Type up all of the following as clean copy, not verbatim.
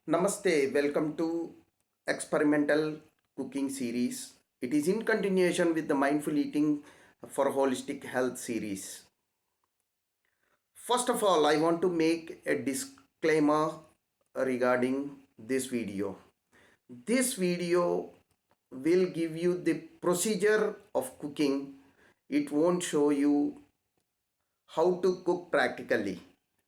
Namaste, welcome to experimental cooking series. It is in continuation with the mindful eating for holistic health series. First of all, I want to make a disclaimer regarding this video. This video will give you the procedure of cooking. It won't show you how to cook practically.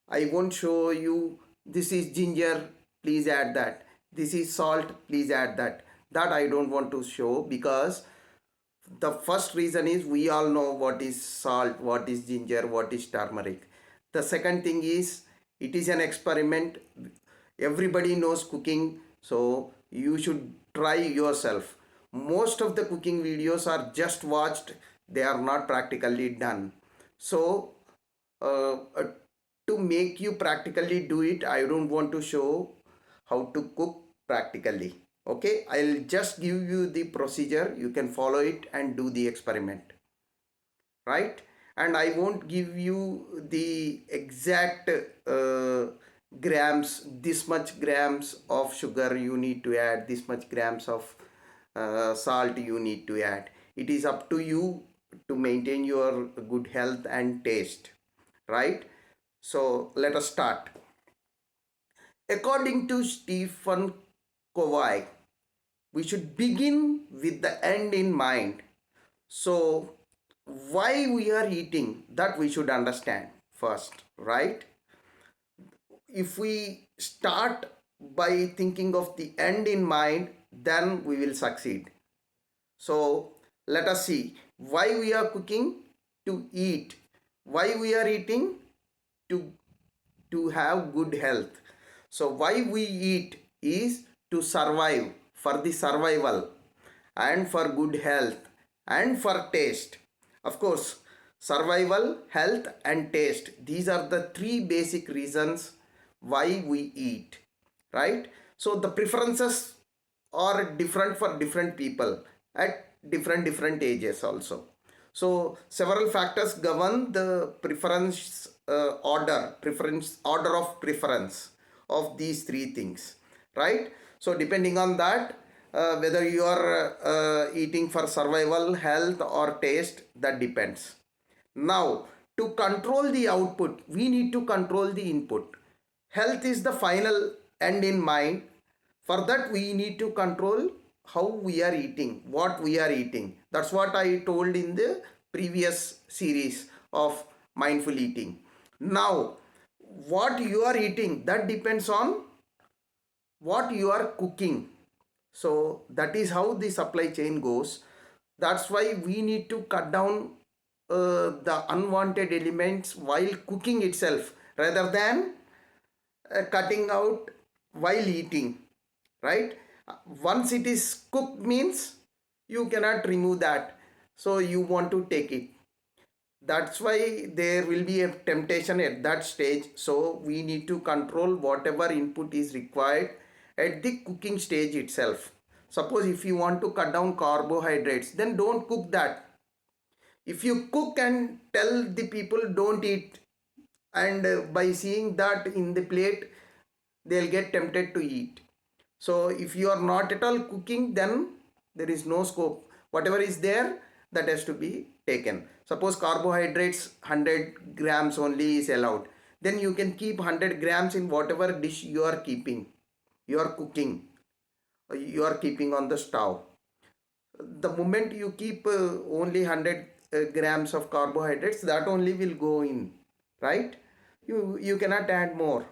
I won't show you this is ginger, please add that. This is salt, please add that. That I don't want to show because the first reason is we all know what is salt, what is ginger, what is turmeric. The second thing is it is an experiment. Everybody knows cooking, so you should try yourself. Most of the cooking videos are just watched, they are not practically done. So uh, uh, to make you practically do it, I don't want to show how to cook practically. Okay, I'll just give you the procedure, you can follow it and do the experiment, right? And I won't give you the exact grams, this much grams of sugar you need to add, this much grams of salt you need to add. It is up to you to maintain your good health and taste, right? So let us start. According to Stephen Covey, we should begin with the end in mind. So why we are eating, that we should understand first, right? If we start by thinking of the end in mind, then we will succeed. So let us see why we are cooking: to eat. Why we are eating? To have good health. So why we eat is to survive, for the survival, and for good health, and for taste. Of course, survival, health and taste, these are the three basic reasons why we eat, right? So the preferences are different for different people at different ages also. So several factors govern the preference order of preference of these three things, right? So depending on that, whether you are eating for survival, health or taste, that depends. Now, to control the output, we need to control the input. Health is the final end in mind. For that, we need to control how we are eating, what we are eating. That's what I told in the previous series of mindful eating. Now, what you are eating, that depends on what you are cooking. So that is how the supply chain goes. That's why we need to cut down the unwanted elements while cooking itself, rather than cutting out while eating, right? Once it is cooked means you cannot remove that, so you want to take it. That's why there will be a temptation at that stage. So we need to control whatever input is required at the cooking stage itself. Suppose if you want to cut down carbohydrates, then don't cook that. If you cook and tell the people don't eat, and by seeing that in the plate, they'll get tempted to eat. So if you are not at all cooking, then there is no scope. Whatever is there, that has to be taken. Suppose carbohydrates 100 grams only is allowed, then you can keep 100 grams in whatever dish you are keeping, you are cooking, you are keeping on the stove. The moment you keep only 100 grams of carbohydrates, that only will go in, right? You cannot add more.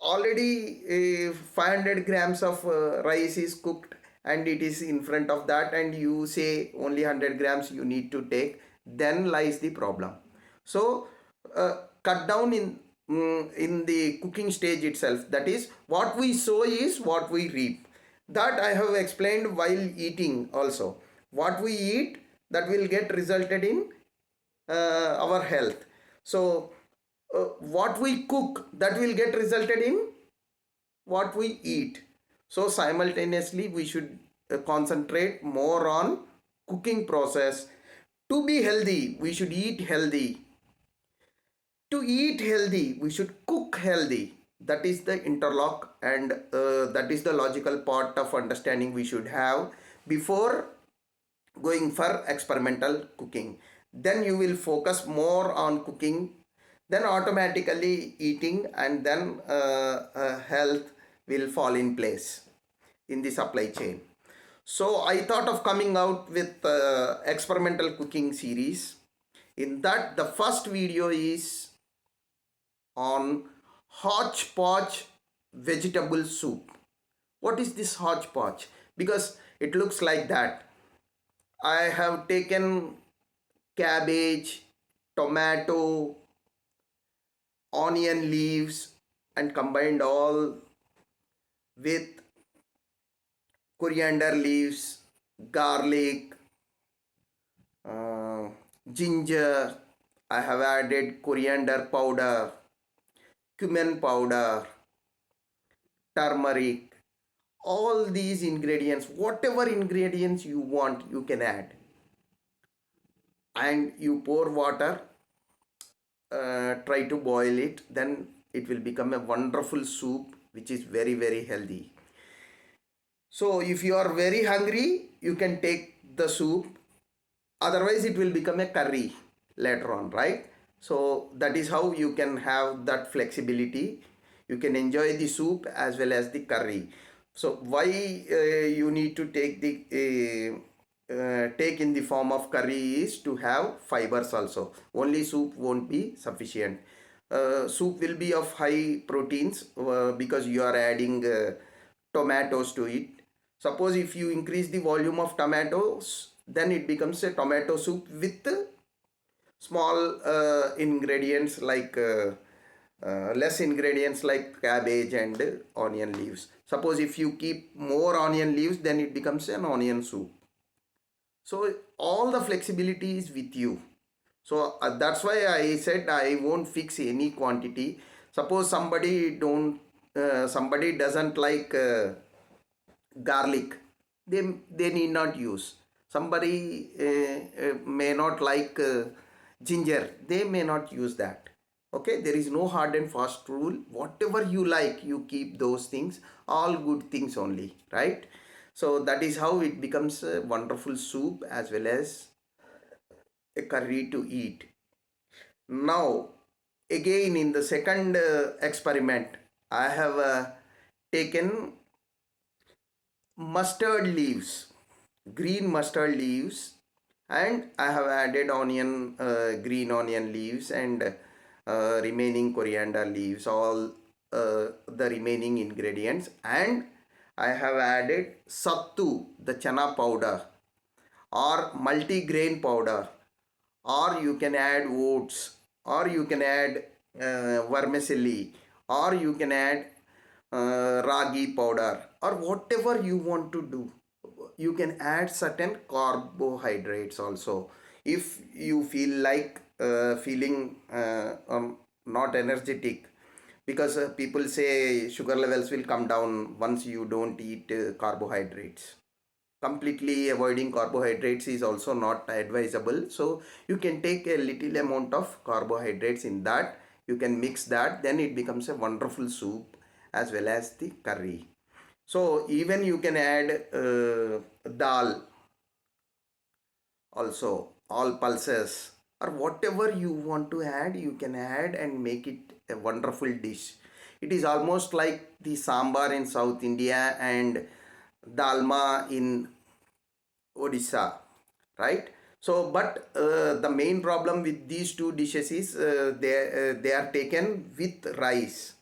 Already 500 grams of rice is cooked and it is in front of that, and you say only 100 grams you need to take, then lies the problem. So cut down in the cooking stage itself. That is, what we sow is what we reap. That I have explained while eating also. What we eat, that will get resulted in our health. So what we cook, that will get resulted in what we eat. So simultaneously we should concentrate more on cooking process. To be healthy, we should eat healthy. To eat healthy, we should cook healthy. That is the interlock, and that is the logical part of understanding we should have before going for experimental cooking. Then you will focus more on cooking, then automatically eating, and then health will fall in place in the supply chain. So I thought of coming out with experimental cooking series. In that, the first video is on HOTchpotch vegetable soup. What is this HOTchpotch? Because it looks like that. I have taken cabbage, tomato, onion leaves, and combined all with coriander leaves, garlic, uh, ginger. I have added coriander powder, cumin powder, turmeric. All these ingredients, whatever ingredients you want, you can add. And you pour water, try to boil it, then it will become a wonderful soup which is very, very healthy. So if you are very hungry, you can take the soup. Otherwise, it will become a curry later on, right? So that is how you can have that flexibility. You can enjoy the soup as well as the curry. So why you need to take the take in the form of curry is to have fibers also. Only soup won't be sufficient. Soup will be of high proteins because you are adding tomatoes to it. Suppose if you increase the volume of tomatoes, then it becomes a tomato soup with small ingredients like less ingredients like cabbage and onion leaves. Suppose if you keep more onion leaves, then it becomes an onion soup. So all the flexibility is with you. So that's why I said I won't fix any quantity. Suppose somebody doesn't like garlic, they need not use. Somebody may not like ginger, they may not use that. Okay, there is no hard and fast rule. Whatever you like, you keep those things, all good things only, right? So that is how it becomes a wonderful soup as well as a curry to eat. Now, again in the second experiment, I have taken mustard leaves, green mustard leaves, and I have added onion, green onion leaves, and remaining coriander leaves, all the remaining ingredients, and I have added sattu, the chana powder, or multi-grain powder, or you can add oats, or you can add vermicelli, or you can add ragi powder, or whatever you want to do. You can add certain carbohydrates also if you feel like feeling not energetic, because people say sugar levels will come down once you don't eat carbohydrates. Completely avoiding carbohydrates is also not advisable, so you can take a little amount of carbohydrates in that. You can mix that, then it becomes a wonderful soup as well as the curry. So even you can add dal also, all pulses, or whatever you want to add, you can add and make it a wonderful dish. It is almost like the sambar in South India and dalma in Odisha, right? So, but the main problem with these two dishes is they are taken with rice.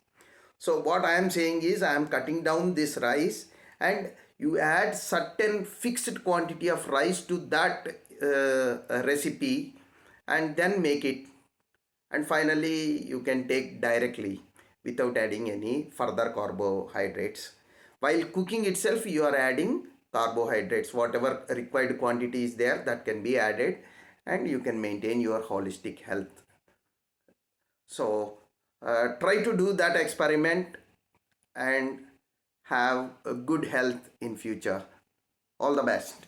So what I am saying is I am cutting down this rice, and you add certain fixed quantity of rice to that recipe, and then make it, and finally you can take directly without adding any further carbohydrates. While cooking itself, you are adding carbohydrates. Whatever required quantity is there, that can be added, and you can maintain your holistic health. So try to do that experiment and have a good health in future. All the best.